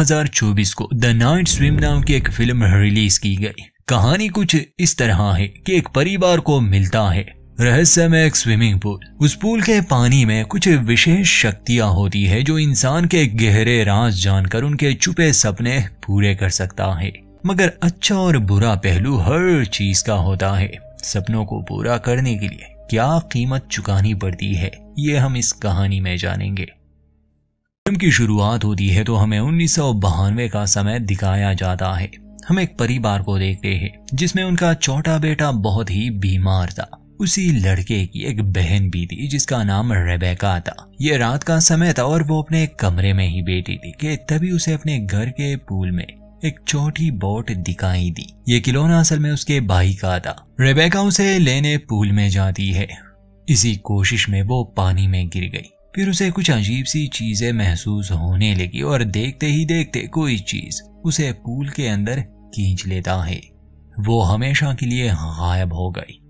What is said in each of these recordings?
2024 को the night swim नाम की एक फिल्म रिलीज की गई। कहानी कुछ इस तरह है कि एक परिवार को मिलता है रहस्यमय एक स्विमिंग पूल। उस पूल के पानी में कुछ विशेष शक्तियां होती है जो इंसान के गहरे राज जानकर उनके छुपे सपने पूरे कर सकता है। मगर अच्छा और बुरा पहलू हर चीज का होता है। सपनों को पूरा करने के लिए क्या कीमत चुकानी पड़ती है, ये हम इस कहानी में जानेंगे। फिल्म की शुरुआत होती है तो हमें 1992 का समय दिखाया जाता है। हम एक परिवार को देखते हैं जिसमें उनका छोटा बेटा बहुत ही बीमार था। उसी लड़के की एक बहन भी थी जिसका नाम रेबेका था। ये रात का समय था और वो अपने कमरे में ही बैठी थी कि तभी उसे अपने घर के पूल में एक छोटी बोट दिखाई दी। ये खिलौना असल में उसके भाई का था। रेबेका उसे लेने पूल में जाती है। इसी कोशिश में वो पानी में गिर गई। फिर उसे कुछ अजीब सी चीजें महसूस होने लगी और देखते ही देखते कोई चीज उसे पूल के अंदर खींच लेता है। वो हमेशा के लिए गायब हो गई।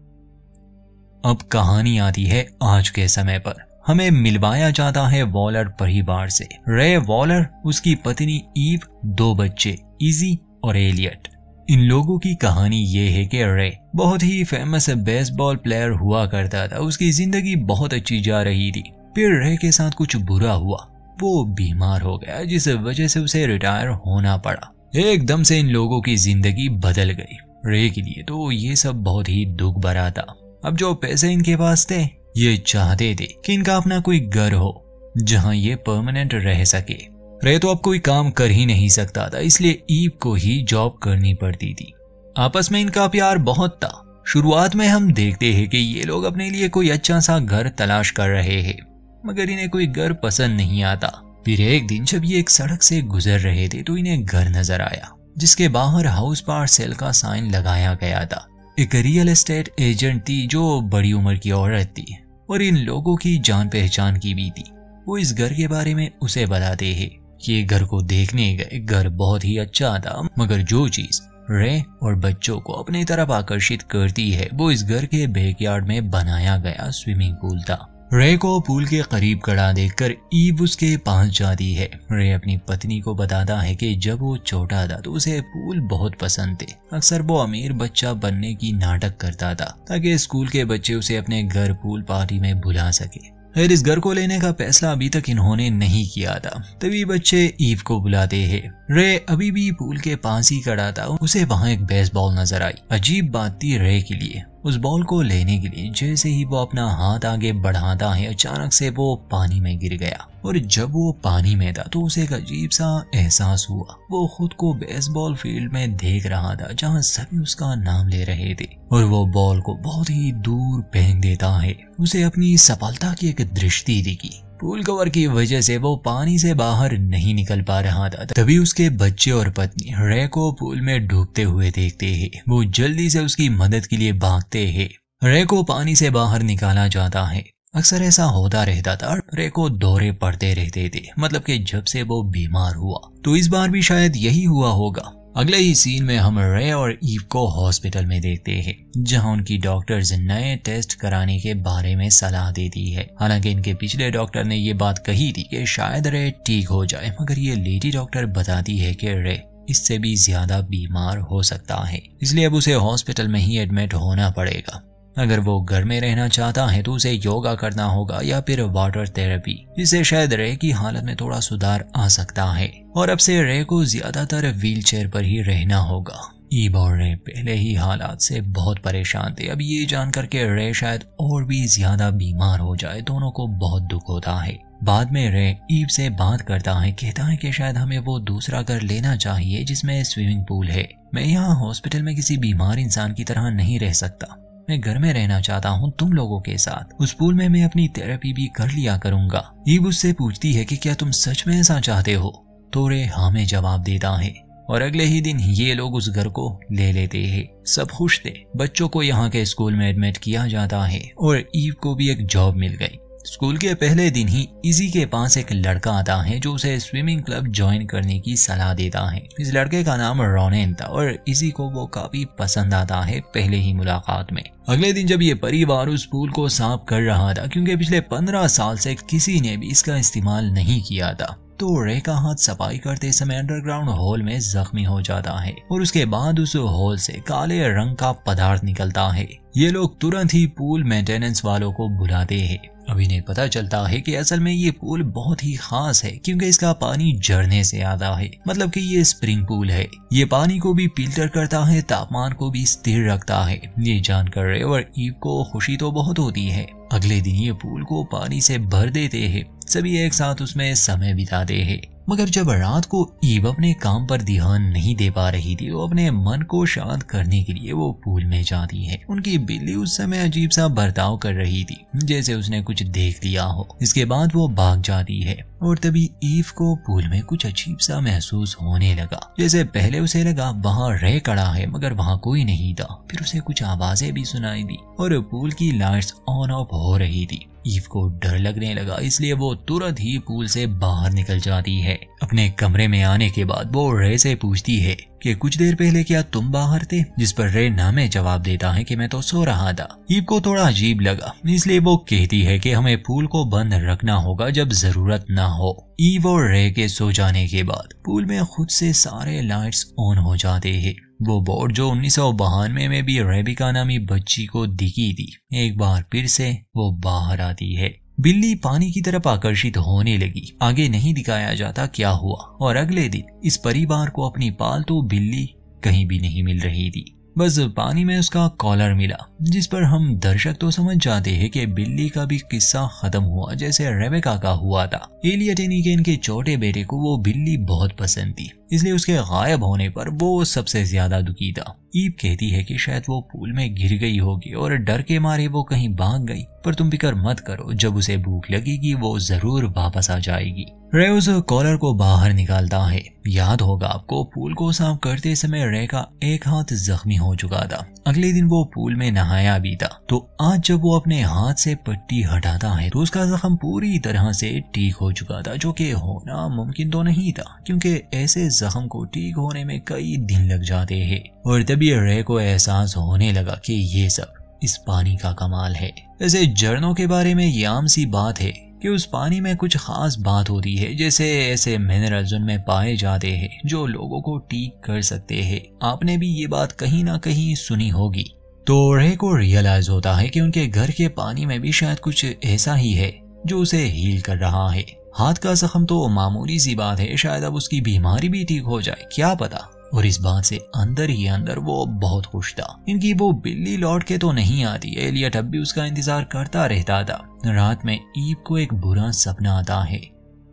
अब कहानी आती है आज के समय पर। हमें मिलवाया जाता है वॉलर परिवार से। रे वॉलर, उसकी पत्नी ईव, 2 बच्चे इजी और एलियट। इन लोगों की कहानी ये है कि रे बहुत ही फेमस बेसबॉल प्लेयर हुआ करता था। उसकी जिंदगी बहुत अच्छी जा रही थी। फिर रे के साथ कुछ बुरा हुआ। वो बीमार हो गया जिस वजह से उसे रिटायर होना पड़ा। एकदम से इन लोगों की जिंदगी बदल गई। रे के लिए तो ये सब बहुत ही दुख भरा था। अब जो पैसे इनके पास थे, ये चाहते थे कि इनका अपना कोई घर हो जहां ये परमानेंट रह सके। रे तो अब कोई काम कर ही नहीं सकता था, इसलिए ईव को ही जॉब करनी पड़ती थी। आपस में इनका प्यार बहुत था। शुरुआत में हम देखते हैं कि ये लोग अपने लिए कोई अच्छा सा घर तलाश कर रहे हैं, मगर इन्हें कोई घर पसंद नहीं आता। फिर एक दिन जब ये एक सड़क से गुजर रहे थे तो इन्हें घर नजर आया जिसके बाहर हाउस फॉर सेल का साइन लगाया गया था। एक रियल एस्टेट एजेंट थी जो बड़ी उम्र की औरत थी और इन लोगों की जान पहचान की भी थी। वो इस घर के बारे में उसे बताते हैं कि ये घर को देखने गए। घर बहुत ही अच्छा था, मगर जो चीज रे और बच्चों को अपनी तरफ आकर्षित करती है वो इस घर के बैकयार्ड में बनाया गया स्विमिंग पूल था। रे को पूल के करीब खड़ा देखकर ईव उसके पास जाती है। रे अपनी पत्नी को बताता है कि जब वो छोटा था तो उसे पूल बहुत पसंद थे। अक्सर वो अमीर बच्चा बनने की नाटक करता था ताकि स्कूल के बच्चे उसे अपने घर पूल पार्टी में बुला सके। फिर इस घर को लेने का फैसला अभी तक इन्होंने नहीं किया था। तभी बच्चे ईव को बुलाते हैं। रे अभी भी पूल के पास ही खड़ा था। उसे वहां एक बेसबॉल नजर आई। अजीब बात थी रे के लिए। उस बॉल को लेने के लिए जैसे ही वो अपना हाथ आगे बढ़ाता है, अचानक से वो पानी में गिर गया। और जब वो पानी में था तो उसे एक अजीब सा एहसास हुआ। वो खुद को बेसबॉल फील्ड में देख रहा था जहां सभी उसका नाम ले रहे थे और वो बॉल को बहुत ही दूर फेंक देता है। उसे अपनी सफलता की एक दृष्टि दिखी। पूल कवर की वजह से वो पानी से बाहर नहीं निकल पा रहा था। तभी उसके बच्चे और पत्नी रे को पूल में डूबते हुए देखते हैं। वो जल्दी से उसकी मदद के लिए भागते हैं। रे को पानी से बाहर निकाला जाता है। अक्सर ऐसा होता रहता था। रे को दौरे पड़ते रहते थे, मतलब कि जब से वो बीमार हुआ। तो इस बार भी शायद यही हुआ होगा। अगले ही सीन में हम रे और ईव को हॉस्पिटल में देखते हैं जहां उनकी डॉक्टर्स नए टेस्ट कराने के बारे में सलाह देती है। हालांकि इनके पिछले डॉक्टर ने ये बात कही थी कि शायद रे ठीक हो जाए, मगर ये लेडी डॉक्टर बताती है कि रे इससे भी ज्यादा बीमार हो सकता है, इसलिए अब उसे हॉस्पिटल में ही एडमिट होना पड़ेगा। अगर वो घर में रहना चाहता है तो उसे योगा करना होगा या फिर वाटर थेरेपी, जिससे शायद रे की हालत में थोड़ा सुधार आ सकता है। और अब से रे को ज्यादातर व्हीलचेयर पर ही रहना होगा। ईव और रे पहले ही हालात से बहुत परेशान थे। अब ये जानकर के रे शायद और भी ज्यादा बीमार हो जाए, दोनों को बहुत दुख होता है। बाद में रे ईव से बात करता है, कहता है कि शायद हमें वो दूसरा घर लेना चाहिए जिसमें स्विमिंग पूल है। मैं यहाँ हॉस्पिटल में किसी बीमार इंसान की तरह नहीं रह सकता। मैं घर में रहना चाहता हूँ तुम लोगों के साथ। उस पूल में मैं अपनी थेरेपी भी कर लिया करूंगा। ईव उससे पूछती है कि क्या तुम सच में ऐसा चाहते हो? तो रे हाँ में जवाब देता है। और अगले ही दिन ये लोग उस घर को ले लेते हैं। सब खुश थे। बच्चों को यहाँ के स्कूल में एडमिट किया जाता है और ईव को भी एक जॉब मिल गई। स्कूल के पहले दिन ही इजी के पास एक लड़का आता है जो उसे स्विमिंग क्लब ज्वाइन करने की सलाह देता है। इस लड़के का नाम रोनेन था और इजी को वो काफी पसंद आता है पहले ही मुलाकात में। अगले दिन जब ये परिवार उस पूल को साफ कर रहा था, क्योंकि पिछले 15 साल से किसी ने भी इसका इस्तेमाल नहीं किया था, तो रे का हाथ सफाई करते समय अंडरग्राउंड होल में जख्मी हो जाता है और उसके बाद उस होल से काले रंग का पदार्थ निकलता है। ये लोग तुरंत ही पूल मेंटेनेंस वालों को बुलाते हैं। अब इन्हें पता चलता है कि असल में ये पूल बहुत ही खास है क्योंकि इसका पानी झरने से आता है, मतलब कि ये स्प्रिंग पूल है। ये पानी को भी फिल्टर करता है, तापमान को भी स्थिर रखता है। ये जानकर रे और ईव को खुशी तो बहुत होती है। अगले दिन ये पूल को पानी से भर देते हैं, सभी एक साथ उसमें समय बिताते हैं। मगर जब रात को ईव अपने काम पर ध्यान नहीं दे पा रही थी तो अपने मन को शांत करने के लिए वो पूल में जाती है। उनकी बिल्ली उस समय अजीब सा बर्ताव कर रही थी, जैसे उसने कुछ देख लिया हो। इसके बाद वो भाग जाती है और तभी ईव को पूल में कुछ अजीब सा महसूस होने लगा। जैसे पहले उसे लगा वहाँ रे खड़ा है मगर वहाँ कोई नहीं था। फिर उसे कुछ आवाजें भी सुनाई दी और पूल की लाइट्स ऑन ऑफ हो रही थी। ईव को डर लगने लगा, इसलिए वो तुरंत ही पूल से बाहर निकल जाती है। अपने कमरे में आने के बाद वो रे से पूछती है कि कुछ देर पहले क्या तुम बाहर थे, जिस पर रे ना में जवाब देता है कि मैं तो सो रहा था। ईव को थोड़ा अजीब लगा, इसलिए वो कहती है कि हमें पूल को बंद रखना होगा जब जरूरत ना हो। ईव और रे के सो जाने के बाद पूल में खुद से सारे लाइट्स ऑन हो जाते हैं। वो बोर्ड जो 1992 में भी रेबिका नामी बच्ची को दिखी थी, एक बार फिर से वो बाहर आती है। बिल्ली पानी की तरफ आकर्षित होने लगी। आगे नहीं दिखाया जाता क्या हुआ और अगले दिन इस परिवार को अपनी पालतू बिल्ली कहीं भी नहीं मिल रही थी। बस पानी में उसका कॉलर मिला, जिस पर हम दर्शक तो समझ जाते हैं कि बिल्ली का भी किस्सा खत्म हुआ जैसे रेबेका का हुआ था। एलियट यानी कि इनके छोटे बेटे को वो बिल्ली बहुत पसंद थी, इसलिए उसके गायब होने पर वो सबसे ज्यादा दुखी था। ईव कहती है कि शायद वो पूल में गिर गई होगी और डर के मारे वो कहीं भाग गई, पर तुम फिक्र मत करो, जब उसे भूख लगेगी वो जरूर वापस आ जाएगी। रे उस कॉलर को बाहर निकालता है। याद होगा आपको, पूल को साफ करते समय रे का एक हाथ जख्मी हो चुका था। अगले दिन वो पूल में नहाया भी था, तो आज जब वो अपने हाथ से पट्टी हटाता है तो उसका जख्म पूरी तरह से ठीक हो चुका था, जो कि होना मुमकिन तो नहीं था क्योंकि ऐसे जख्म को ठीक होने में कई दिन लग जाते हैं। और तभी रे को एहसास होने लगा कि ये सब इस पानी का कमाल है। ऐसे झरनों के बारे में ये आम सी बात है कि उस पानी में कुछ खास बात होती है, जैसे ऐसे मिनरल्स उनमें पाए जाते हैं जो लोगों को ठीक कर सकते हैं। आपने भी ये बात कहीं ना कहीं सुनी होगी। तो रे को रियलाइज होता है कि उनके घर के पानी में भी शायद कुछ ऐसा ही है जो उसे हील कर रहा है। हाथ का जख्म तो मामूली सी बात है, शायद अब उसकी बीमारी भी ठीक हो जाए, क्या पता। और इस बात से अंदर ही अंदर वो बहुत खुश था। इनकी वो बिल्ली लौट के तो नहीं आती। एलियट अब भी उसका इंतजार करता रहता था। रात में ईव को एक बुरा सपना आता है।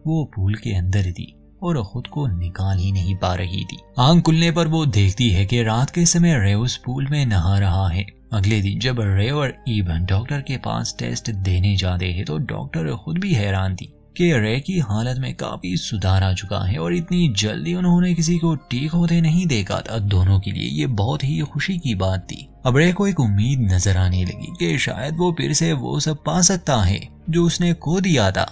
वो पूल के अंदर थी और खुद को निकाल ही नहीं पा रही थी। आंख खुलने पर वो देखती है कि रात के समय रे उस पूल में नहा रहा है। अगले दिन जब रे और ईव डॉक्टर के पास टेस्ट देने जाते हैं तो डॉक्टर खुद भी हैरान थी कि रे की हालत में काफी सुधार आ चुका है और इतनी जल्दी उन्होंने किसी को ठीक होते नहीं देखा था। दोनों के लिए ये बहुत ही खुशी की बात थी। अब रे को एक उम्मीद नजर आने लगी कि शायद वो फिर से वो सब पा सकता है जो उसने खो दिया था।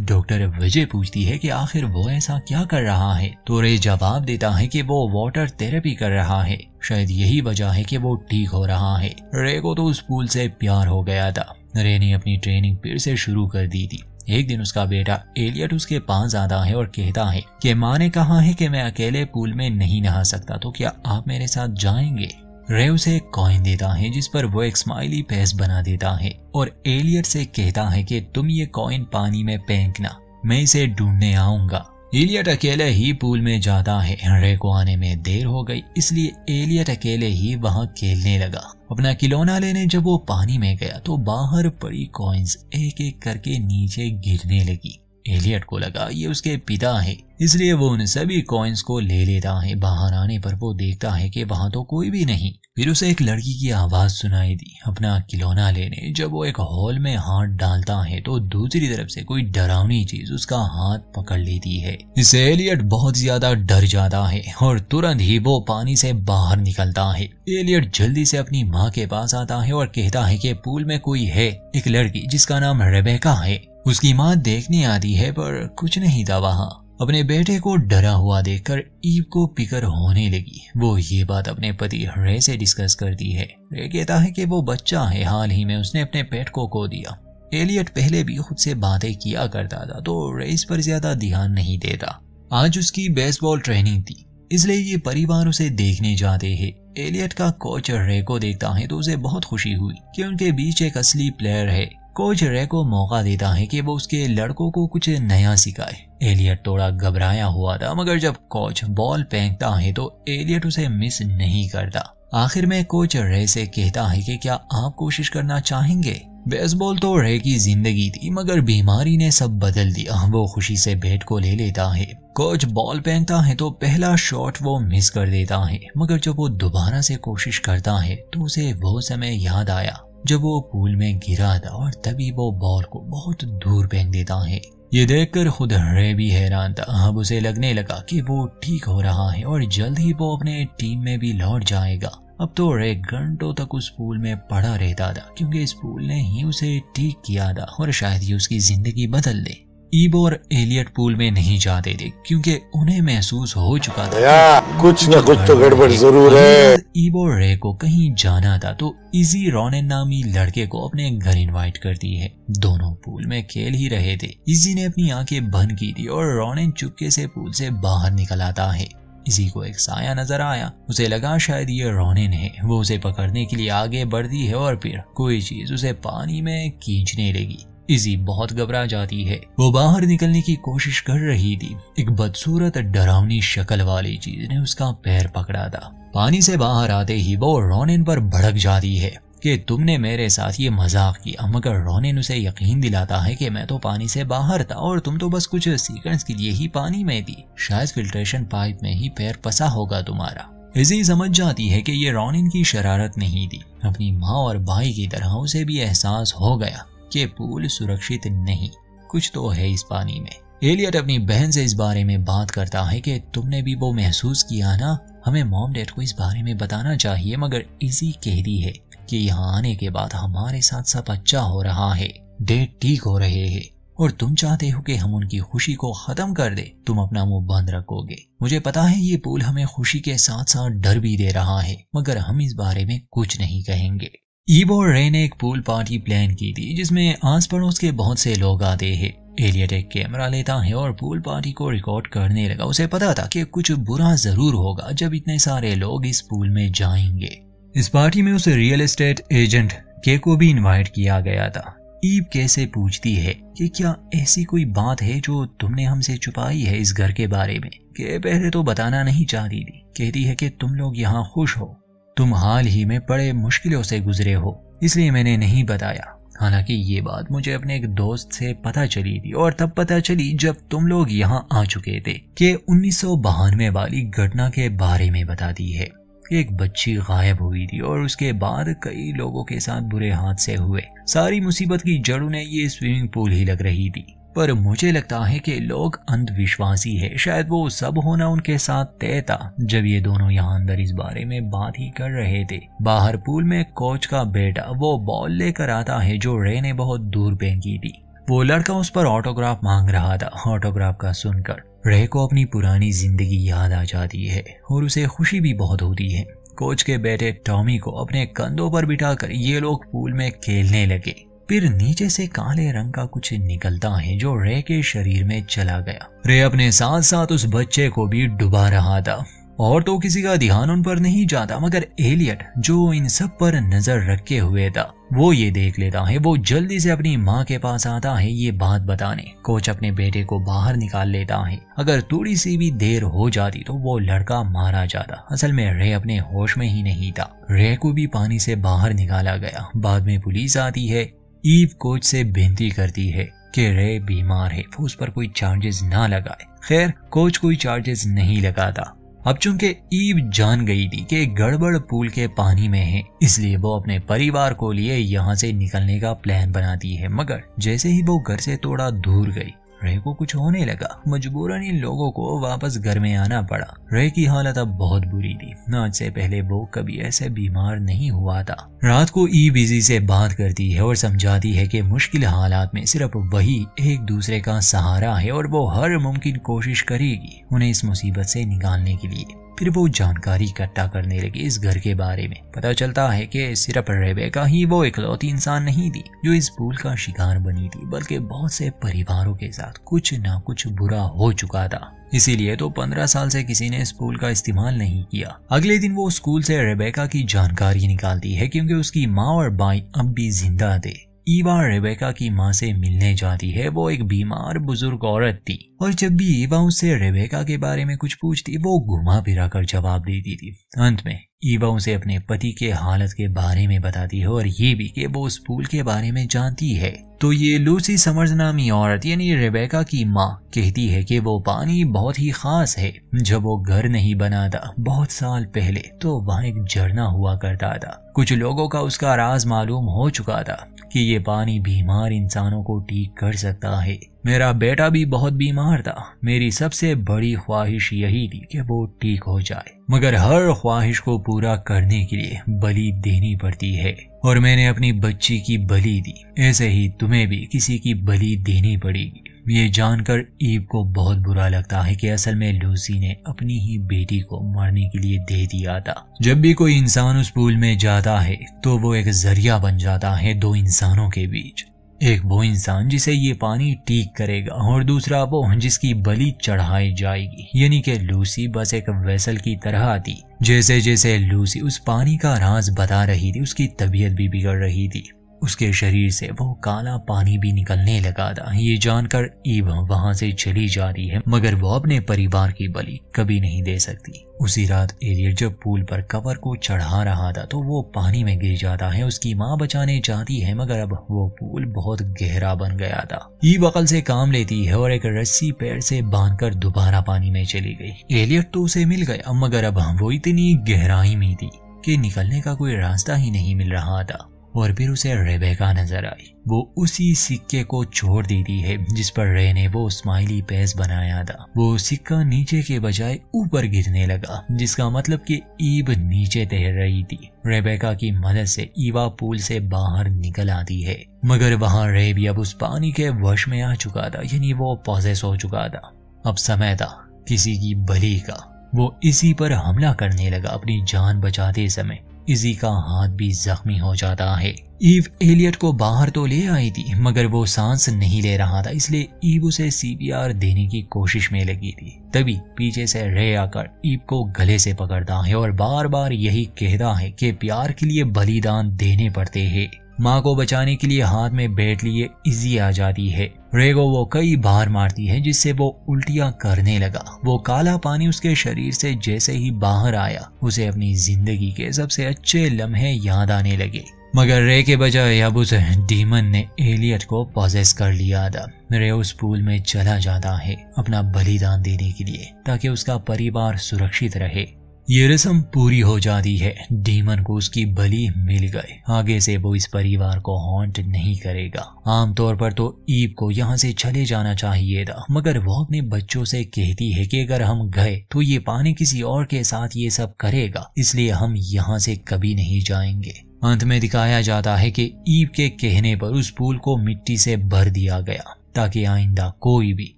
डॉक्टर विजय पूछती है कि आखिर वो ऐसा क्या कर रहा है, तो रे जवाब देता है कि वो वाटर थेरेपी कर रहा है। शायद यही वजह है कि वो ठीक हो रहा है। रे को तो उस पूल से प्यार हो गया था। रे ने अपनी ट्रेनिंग फिर से शुरू कर दी थी। एक दिन उसका बेटा एलियट उसके पास आता है और कहता है कि माँ ने कहा है कि मैं अकेले पूल में नहीं नहा सकता, तो क्या आप मेरे साथ जाएंगे। रे उसे एक कॉइन देता है जिस पर वो एक स्माइली फेस बना देता है और एलियट से कहता है कि तुम ये कॉइन पानी में फेंकना, मैं इसे ढूंढने आऊंगा। एलियट अकेले ही पूल में जाता है। रे को आने में देर हो गई, इसलिए एलियट अकेले ही वहां खेलने लगा। अपना खिलौना लेने जब वो पानी में गया तो बाहर पड़ी कॉइन्स एक एक करके नीचे गिरने लगी। एलियट को लगा ये उसके पिता है, इसलिए वो उन सभी कॉइन्स को ले लेता है। बाहर आने पर वो देखता है कि वहां तो कोई भी नहीं। फिर उसे एक लड़की की आवाज सुनाई दी अपना खिलौना लेने। जब वो एक हॉल में हाथ डालता है तो दूसरी तरफ से कोई डरावनी चीज उसका हाथ पकड़ लेती है। इससे एलियट बहुत ज्यादा डर जाता है और तुरंत ही वो पानी से बाहर निकलता है। एलियट जल्दी से अपनी माँ के पास आता है और कहता है कि पूल में कोई है, एक लड़की जिसका नाम रेबेका है। उसकी माँ देखने आती है पर कुछ नहीं था वहाँ। अपने बेटे को डरा हुआ देखकर ईव को फिक्र होने लगी। वो ये बात अपने पति रे से डिस्कस करती है। रे कहता है कि वो बच्चा है, हाल ही में उसने अपने पेट को खो दिया। एलियट पहले भी खुद से बातें किया करता था तो रेस पर ज्यादा ध्यान नहीं देता। आज उसकी बेसबॉल ट्रेनिंग थी, इसलिए ये परिवार उसे देखने जाते हैं। एलियट का कोच रे को देखता है तो उसे बहुत खुशी हुई कि उनके बीच एक असली प्लेयर है। कोच रे को मौका देता है कि वो उसके लड़कों को कुछ नया सिखाए। एलियट थोड़ा घबराया हुआ था, मगर जब कोच बॉल फेंकता है तो एलियट उसे मिस नहीं करता। आखिर में कोच रे से कहता है कि क्या आप कोशिश करना चाहेंगे। बेसबॉल तो रे की जिंदगी थी, मगर बीमारी ने सब बदल दिया। वो खुशी से बैट को ले लेता है। कोच बॉल फेंकता है तो पहला शॉट वो मिस कर देता है, मगर जब वो दोबारा से कोशिश करता है तो उसे वो समय याद आया जब वो पूल में गिरा था और तभी वो बॉल को बहुत दूर फेंक देता है। ये देखकर खुद रे भी हैरान था। अब उसे लगने लगा कि वो ठीक हो रहा है और जल्द ही वो अपने टीम में भी लौट जाएगा। अब तो रे घंटों तक उस पूल में पड़ा रहता था, क्योंकि इस पूल ने ही उसे ठीक किया था और शायद ही उसकी जिंदगी बदल दे। ईब और एलियट पूल में नहीं जाते थे, क्योंकि उन्हें महसूस हो चुका था कुछ न कुछ तो गड़बड़ जरूर है। ईब और रे को कहीं जाना था तो इजी रोनेन नामी लड़के को अपने घर इनवाइट करती है। दोनों पूल में खेल ही रहे थे। इजी ने अपनी आंखें बंद की थी और रोनेन चुपके से पूल से बाहर निकल आता है। इसी को एक साया नजर आया। उसे लगा शायद ये रोनेन है। वो उसे पकड़ने के लिए आगे बढ़ती है और फिर कोई चीज उसे पानी में खींचने लगी। इजी बहुत घबरा जाती है। वो बाहर निकलने की कोशिश कर रही थी। एक बदसूरत डरावनी शक्ल वाली चीज ने उसका पैर पकड़ा था। पानी से बाहर आते ही वो रोनेन पर भड़क जाती है कि तुमने मेरे साथ ये मजाक किया, मगर रोनेन उसे यकीन दिलाता है कि मैं तो पानी से बाहर था और तुम तो बस कुछ सेकंड्स के लिए ही पानी में थी। शायद फिल्ट्रेशन पाइप में ही पैर फंसा होगा तुम्हारा। इजी समझ जाती है कि ये रोनेन की शरारत नहीं थी। अपनी माँ और भाई की तरह उसे भी एहसास हो गया कि पूल सुरक्षित नहीं, कुछ तो है इस पानी में। एलियट अपनी बहन से इस बारे में बात करता है कि तुमने भी वो महसूस किया ना, हमें मॉम डैड को इस बारे में बताना चाहिए। मगर इजी कहती है कि यहाँ आने के बाद हमारे साथ सब अच्छा हो रहा है, डैड ठीक हो रहे हैं और तुम चाहते हो कि हम उनकी खुशी को खत्म कर दे। तुम अपना मुंह बंद रखोगे। मुझे पता है ये पूल हमें खुशी के साथ साथ डर भी दे रहा है, मगर हम इस बारे में कुछ नहीं कहेंगे। ईब और रे ने एक पूल पार्टी प्लान की थी जिसमें आस पड़ोस के बहुत से लोग आते हैं। एलियट एक कैमरा लेता है और पूल पार्टी को रिकॉर्ड करने लगा। उसे पता था कि कुछ बुरा जरूर होगा जब इतने सारे लोग इस पूल में जाएंगे। इस पार्टी में उसे रियल एस्टेट एजेंट के को भी इनवाइट किया गया था। ईब कैसे पूछती है कि क्या ऐसी कोई बात है जो तुमने हमसे छुपाई है इस घर के बारे में। के पहले तो बताना नहीं चाहती थी। कहती है कि तुम लोग यहाँ खुश हो, तुम हाल ही में बड़े मुश्किलों से गुजरे हो, इसलिए मैंने नहीं बताया। हालांकि ये बात मुझे अपने एक दोस्त से पता चली थी और तब पता चली जब तुम लोग यहाँ आ चुके थे कि 1992 वाली घटना के बारे में बताती है। एक बच्ची गायब हुई थी और उसके बाद कई लोगों के साथ बुरे हादसे हुए। सारी मुसीबत की जड़ उन्हें ये स्विमिंग पूल ही लग रही थी। पर मुझे लगता है कि लोग अंधविश्वासी है। शायद वो सब होना उनके साथ तय था। जब ये दोनों यहाँ अंदर इस बारे में बात ही कर रहे थे, बाहर पूल में कोच का बेटा वो बॉल लेकर आता है जो रे ने बहुत दूर फेंकी थी। वो लड़का उस पर ऑटोग्राफ मांग रहा था। ऑटोग्राफ का सुनकर रे को अपनी पुरानी जिंदगी याद आ जाती है और उसे खुशी भी बहुत होती है। कोच के बेटे टॉमी को अपने कंधों पर बिठाकर ये लोग पूल में खेलने लगे। फिर नीचे से काले रंग का कुछ निकलता है जो रे के शरीर में चला गया। रे अपने साथ साथ उस बच्चे को भी डुबा रहा था और तो किसी का ध्यान उन पर नहीं जाता, मगर एलियट जो इन सब पर नजर रखे हुए था वो ये देख लेता है। वो जल्दी से अपनी माँ के पास आता है ये बात बताने। कोच अपने बेटे को बाहर निकाल लेता है। अगर थोड़ी सी भी देर हो जाती तो वो लड़का मारा जाता। असल में रे अपने होश में ही नहीं था। रे को भी पानी से बाहर निकाला गया। बाद में पुलिस आती है। ईव कोच से विनती करती है कि रे बीमार है, वो उस पर कोई चार्जेस ना लगाए। खैर कोच कोई चार्जेस नहीं लगाता। अब चूंकि ईव जान गई थी कि गड़बड़ पूल के पानी में है, इसलिए वो अपने परिवार को लिए यहाँ से निकलने का प्लान बनाती है। मगर जैसे ही वो घर से थोड़ा दूर गई, रे को कुछ होने लगा। मजबूरन इन लोगों को वापस घर में आना पड़ा। रे की हालत अब बहुत बुरी थी। आज से पहले वो कभी ऐसे बीमार नहीं हुआ था। रात को ईव इजी से बात करती है और समझाती है कि मुश्किल हालात में सिर्फ वही एक दूसरे का सहारा है और वो हर मुमकिन कोशिश करेगी उन्हें इस मुसीबत से निकालने के लिए। फिर वो जानकारी इकट्ठा करने लगे इस घर के बारे में। पता चलता है कि सिर्फ रेबेका ही वो इकलौती इंसान नहीं थी जो इस पूल का शिकार बनी थी, बल्कि बहुत से परिवारों के साथ कुछ ना कुछ बुरा हो चुका था। इसीलिए तो 15 साल से किसी ने इस पूल का इस्तेमाल नहीं किया। अगले दिन वो स्कूल से रेबेका की जानकारी निकालती है क्योंकि उसकी माँ और भाई अब भी जिंदा थे। ईवा रेबेका की माँ से मिलने जाती है। वो एक बीमार बुजुर्ग औरत थी और जब भी ईवा उससे रेबेका के बारे में कुछ पूछती वो घुमा फिरा कर जवाब देती थी। अंत में ईवा उसे अपने पति के हालत के बारे में बताती है और ये भी कि वो उस पूल के बारे में जानती है। तो ये लूसी समर्स नामी औरत यानी रेबेका की माँ कहती है कि वो पानी बहुत ही खास है। जब वो घर नहीं बना था बहुत साल पहले तो वहाँ एक झरना हुआ करता था। कुछ लोगों का उसका राज मालूम हो चुका था कि ये पानी बीमार इंसानों को ठीक कर सकता है। मेरा बेटा भी बहुत बीमार था। मेरी सबसे बड़ी ख्वाहिश यही थी कि वो ठीक हो जाए, मगर हर ख्वाहिश को पूरा करने के लिए बलि देनी पड़ती है और मैंने अपनी बच्ची की बलि दी। ऐसे ही तुम्हें भी किसी की बलि देनी पड़ेगी। ये जानकर ईव को बहुत बुरा लगता है कि असल में लूसी ने अपनी ही बेटी को मारने के लिए दे दिया था। जब भी कोई इंसान उस पूल में जाता है तो वो एक जरिया बन जाता है दो इंसानों के बीच। एक वो इंसान जिसे ये पानी ठीक करेगा और दूसरा वो जिसकी बलि चढ़ाई जाएगी। यानी कि लूसी बस एक वेसल की तरह थी। जैसे जैसे लूसी उस पानी का राज बता रही थी उसकी तबीयत भी बिगड़ रही थी। उसके शरीर से वो काला पानी भी निकलने लगा था। ये जानकर ईव वहां से चली जाती है, मगर वो अपने परिवार की बलि कभी नहीं दे सकती। उसी रात एलियट जब पूल पर कवर को चढ़ा रहा था तो वो पानी में गिर जाता है। उसकी माँ बचाने जाती है, मगर अब वो पूल बहुत गहरा बन गया था। ईव अकल से काम लेती है और एक रस्सी पैर से बांधकर दोबारा पानी में चली गई। एलियट तो उसे मिल गया, मगर अब वो इतनी गहराई में थी कि निकलने का कोई रास्ता ही नहीं मिल रहा था। और फिर उसे रेबेका नजर आई। वो उसी सिक्के को छोड़ देती है जिस पर रे ने वो स्माइली फेस बनाया था। वो सिक्का नीचे के बजाय ऊपर गिरने लगा, जिसका मतलब कि ईव नीचे तैर रही थी। रेबेका की मदद से ईवा पूल से बाहर निकल आती है, मगर वहाँ रे भी अब उस पानी के वश में आ चुका था, यानी वो पॉसेस हो चुका था। अब समय था किसी की बलि का। वो इसी पर हमला करने लगा। अपनी जान बचाते समय इजी का हाथ भी जख्मी हो जाता है। ईव एलियट को बाहर तो ले आई थी, मगर वो सांस नहीं ले रहा था, इसलिए ईव उसे सीपीआर देने की कोशिश में लगी थी। तभी पीछे से रे आकर ईव को गले से पकड़ता है और बार बार यही कहता है कि प्यार के लिए बलिदान देने पड़ते हैं। माँ को बचाने के लिए हाथ में बैठ लिए इजी आ जाती है। रे को वो कई बार मारती है, जिससे वो उल्टियां करने लगा। वो काला पानी उसके शरीर से जैसे ही बाहर आया उसे अपनी जिंदगी के सबसे अच्छे लम्हे याद आने लगे। मगर रे के बजाय अब उस डीमन ने एलियट को पॉसेस कर लिया था। रे उस पूल में चला जाता है अपना बलिदान देने के लिए, ताकि उसका परिवार सुरक्षित रहे। ये रस्म पूरी हो जाती है। डीमन को उसकी बलि मिल गए। आगे से वो इस परिवार को हॉन्ट नहीं करेगा। आमतौर पर तो ईव को यहाँ से चले जाना चाहिए था, मगर वो अपने बच्चों से कहती है कि अगर हम गए तो ये पानी किसी और के साथ ये सब करेगा, इसलिए हम यहाँ से कभी नहीं जाएंगे। अंत में दिखाया जाता है कि ईव के कहने पर उस पूल को मिट्टी से भर दिया गया, ताकि आइंदा कोई भी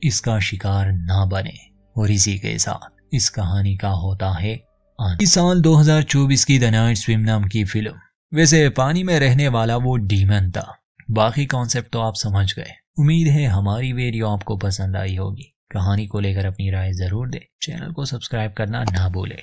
इसका शिकार ना बने। और इसी के साथ इस कहानी का होता है इस साल 2024 की द नाइट स्विम नाम की फिल्म। वैसे पानी में रहने वाला वो डीमन था। बाकी कॉन्सेप्ट तो आप समझ गए। उम्मीद है हमारी वीडियो आपको पसंद आई होगी। कहानी को लेकर अपनी राय जरूर दें। चैनल को सब्सक्राइब करना ना भूलें।